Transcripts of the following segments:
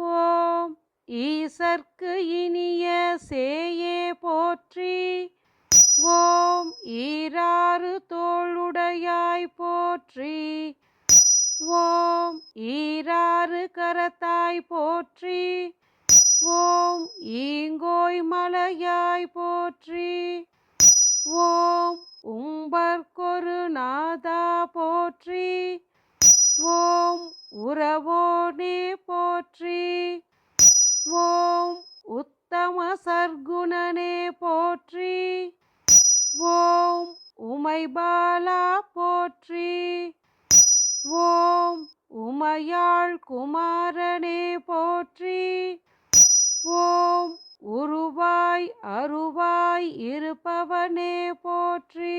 ஓம் ஈசர்க்கு இனிய சேயே போற்றி. ஓம் ஈராறு தோளுடையாய் போற்றி. ஓம் ஈராறு கரத்தாய் போற்றி. ஓம் ஈங்கோய் மலையாய் போற்றி. ஓம் உம்பர்கொரு நாதா போற்றி. ஓம் உரவோனே போற்றி. ஓம் உத்தம சர்க்குணனே போற்றி. ஓம் உமைபாலா போற்றி. ஓம் உமையாள் குமாரனே போற்றி. ஓம் உருவாய் அருவாய் இருப்பவனே போற்றி.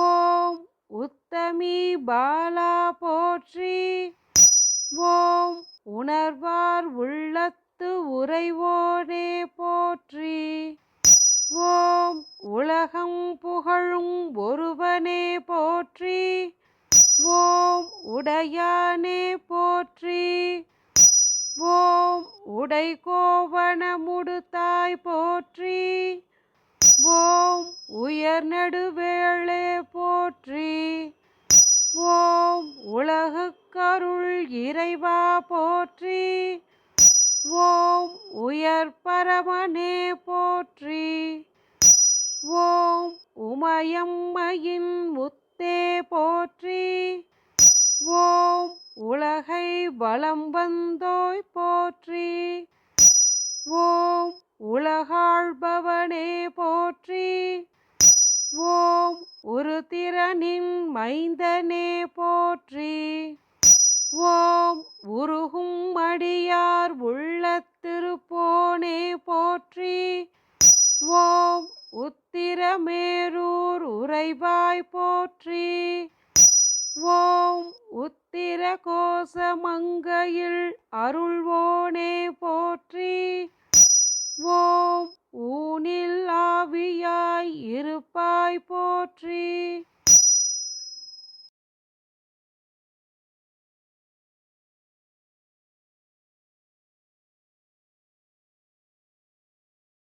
ஓம் உத்தமி பாலா போற்றி. ஓம் உணர்வார் உள்ளத்து உறைவோனே போற்றி. ஓம் உலகம் புகழும் ஒருவனே போற்றி. ஓம் உடையானே போற்றி. ஓம் உடைகோவணமுடுத்தாய் போற்றி. ஓம் உயர்நெடுவேளே போற்றி. ஓம் உலகுக்கருள் இறைவா போற்றி. ஓம் உயர் பரமனே போற்றி. ஓம் உமையம்மையின் முத்தே போற்றி. ஓம் உலகை வலம் வந்தோய் போற்றி. ஓம் உலகாள்பவனே போற்றி. ஓம் உருத்திரனின் மைந்தனே போற்றி. ஓம் உருகும் அடியார் உள்ளத்திருப்போனே போற்றி. ஓம் உத்திரமேரூர் உறைவாய் போற்றி. ஓம் உத்திர கோசமங்கையில் அருள்வோனே போற்றி. ஓம் ஊனில் ஆவியாய் இருப்பாய் போற்றி.